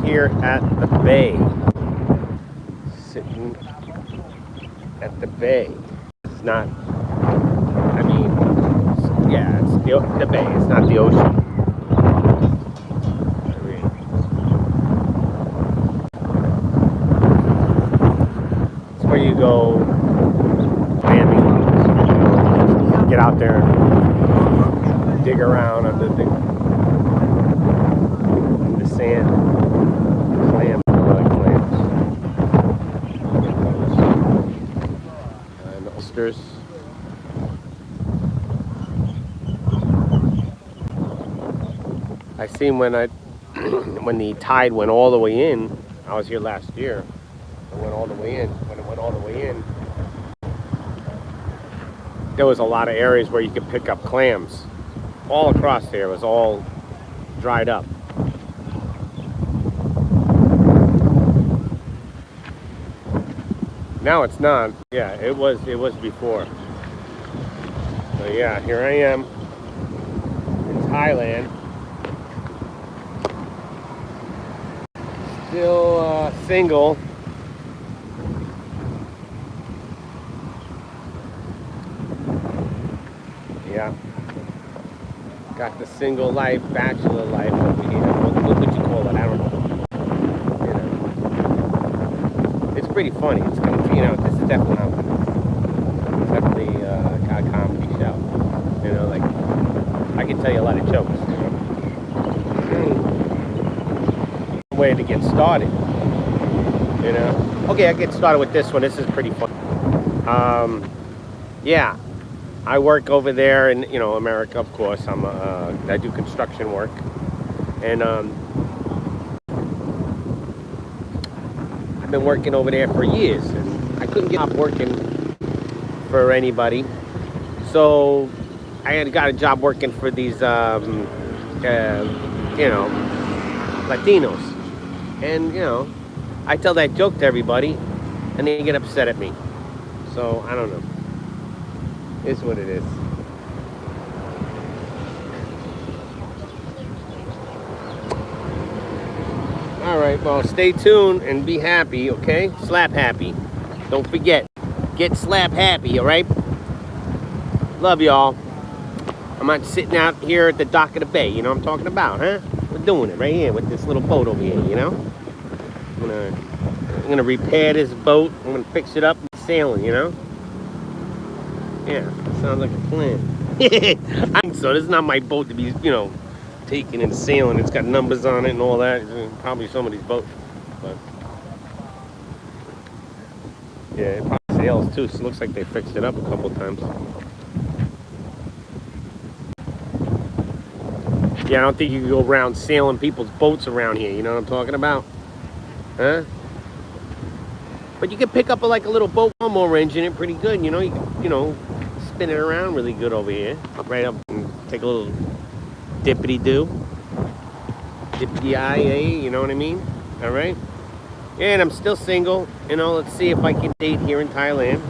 here at the bay. Sitting at the bay. It's not, I mean, yeah, it's the bay. It's not the ocean. I mean, it's where you go landing lots. Get out there, dig around under the sand. Clams, like clams. And oysters. I seen when when the tide went all the way in. I was here last year. It went all the way in. When it went all the way in, there was a lot of areas where you could pick up clams. All across there was all dried up. Now it's not. Yeah, it was before. So yeah, here I am in Thailand. Still single. Yeah. Got the single life, bachelor life over here. What would you call it? I don't know. You know. It's pretty funny. It's gonna, you know, this is definitely a comedy show. You know, like I can tell you a lot of jokes. You know. Way to get started. You know. Okay, I get started with this one. This is pretty fun. Yeah. I work over there in, you know, America, of course. I do construction work, and I've been working over there for years, and I couldn't get working for anybody, so I had got a job working for these, you know, Latinos, and you know, I tell that joke to everybody, and they get upset at me. So I don't know. Is what it is. Alright, well, stay tuned and be happy, okay? Slap happy. Don't forget. Get slap happy, alright? Love y'all. I'm not sitting out here at the dock of the bay, you know what I'm talking about, huh? We're doing it right here with this little boat over here, you know? I'm gonna repair this boat. I'm gonna fix it up and sailing, you know? Yeah, sounds like a plan. So this is not my boat to be, you know, taking and sailing. It's got numbers on it and all that. Probably somebody's boat, but yeah, it probably sails too. So it looks like they fixed it up a couple times. Yeah, I don't think you can go around sailing people's boats around here. You know what I'm talking about? Huh? But you can pick up like a little boat lawnmower engine, it pretty good. You know, you know. Spin it around really good over here. Right up and take a little dippity-doo. Dippity-I-A, you know what I mean? Alright? And I'm still single. You know, let's see if I can date here in Thailand.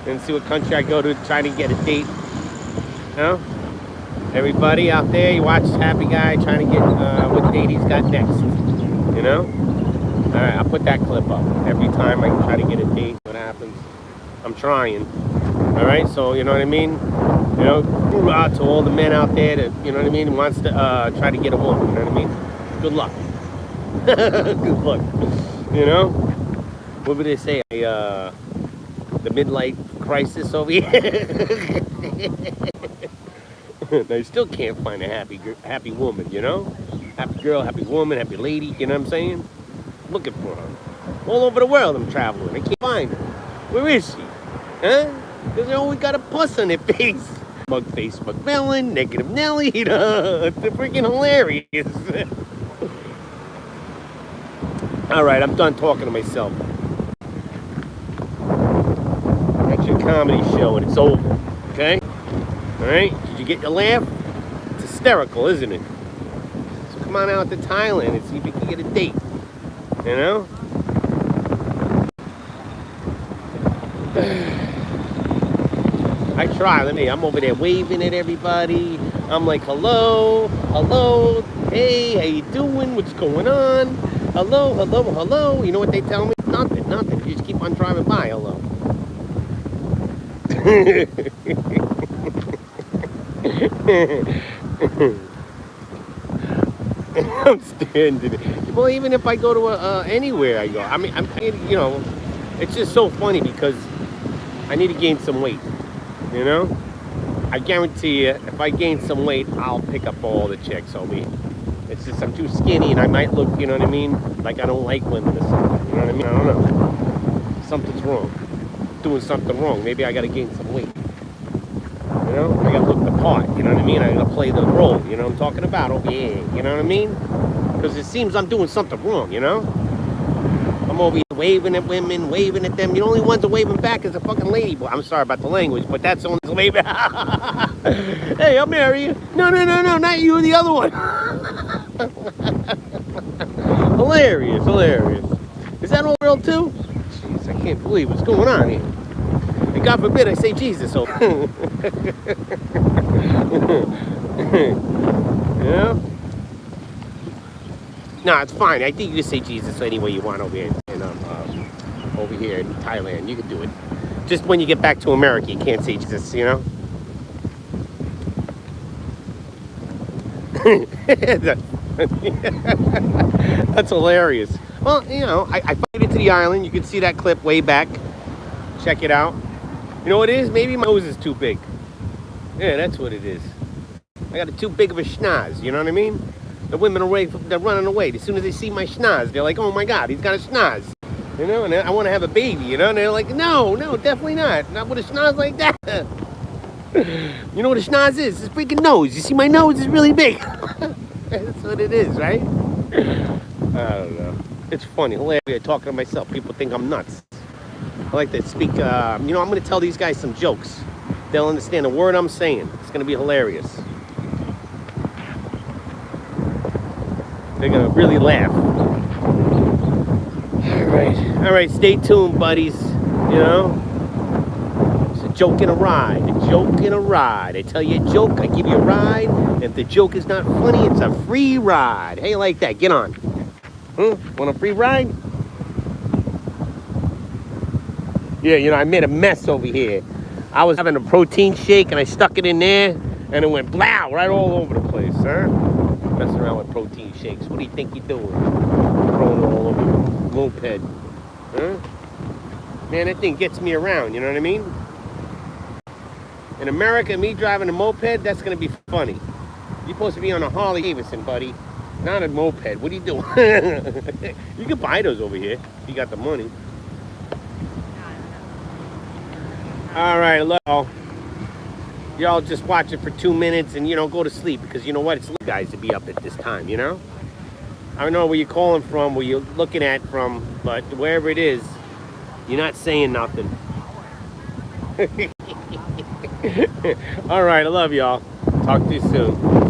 And see what country I go to try to get a date. You know? Everybody out there, you watch Happy Guy trying to get what date he's got next. You know? Alright, I'll put that clip up. Every time I try to get a date, what happens? I'm trying. Alright, so you know what I mean? You know, hoorah to all the men out there that, you know what I mean, wants to try to get a woman, you know what I mean? Good luck. Good luck. You know? What would they say? The midlife crisis over here? Now you still can't find a happy woman, you know? Happy girl, happy woman, happy lady, you know what I'm saying? Looking for her. All over the world I'm traveling. I can't find her. Where is she? Huh? Because they always got a puss on their face. Mug Facebook villain, negative Nelly, you know, it's freaking hilarious. Alright, I'm done talking to myself. That's your comedy show and it's over, okay? Alright, did you get your laugh? It's hysterical, isn't it? So come on out to Thailand and see if you can get a date, you know? I try. I'm over there waving at everybody. I'm like, hello, hey, how you doing? What's going on? Hello, hello, hello. You know what they tell me? Nothing, nothing. You just keep on driving by. Hello. I'm standing. Well, even if I go to anywhere I go, I mean, you know, it's just so funny because I need to gain some weight. You know, I guarantee you, if I gain some weight, I'll pick up all the chicks over here. It's just I'm too skinny and I might look, you know what I mean, like I don't like women or something. You know what I mean? I don't know. Something's wrong. Doing something wrong. Maybe I got to gain some weight. You know, I gotta look the part, you know what I mean? I gotta play the role, you know what I'm talking about over here, you know what I mean? Because it seems I'm doing something wrong, you know? I'm over here waving at women, waving at them. The only ones that are waving back is a fucking lady boy. I'm sorry about the language, but that's the only one's waving. Hey, I'll marry you. No, no, no, no, not you, the other one. Hilarious, hilarious. Is that all real too? Jeez, I can't believe what's going on here. And God forbid I say Jesus. So. Yeah. No, it's fine. I think you just say Jesus any way you want over here over here in Thailand. You can do it. Just when you get back to America, you can't say Jesus. You know. That's hilarious. Well, you know, I made it to the island. You can see that clip way back. Check it out. You know what it is? Maybe my nose is too big. Yeah, that's what it is. I got too big of a schnoz, you know what I mean? The women are they're running away. As soon as they see my schnoz, they're like, oh my God, he's got a schnoz. You know, and I want to have a baby, you know? And they're like, no, no, definitely not. Not with a schnoz like that. You know what a schnoz is? It's a freaking nose. You see my nose is really big. That's what it is, right? I don't know. It's funny, hilarious talking to myself. People think I'm nuts. I like to speak, you know, I'm going to tell these guys some jokes. They'll understand the word I'm saying. It's going to be hilarious. They're going to really laugh. All right, stay tuned, buddies. You know, it's a joke and a ride. A joke and a ride. I tell you a joke, I give you a ride. And if the joke is not funny, it's a free ride. Hey, like that, get on. Want a free ride? Yeah, you know, I made a mess over here. I was having a protein shake and I stuck it in there and it went blow right all over the place, huh? Messing around with protein shakes. What do you think you're doing? Throwing it all over your moped. Huh? Man, that thing gets me around, you know what I mean? In America, me driving a moped, that's gonna be funny. You're supposed to be on a Harley Davidson, buddy. Not a moped. What are you doing? You can buy those over here if you got the money. All right, hello. Y'all just watch it for 2 minutes and, you know, go to sleep because you know what? It's guys to be up at this time, you know? I don't know where you're calling from, where you're looking at from, but wherever it is, you're not saying nothing. All right, I love y'all. Talk to you soon.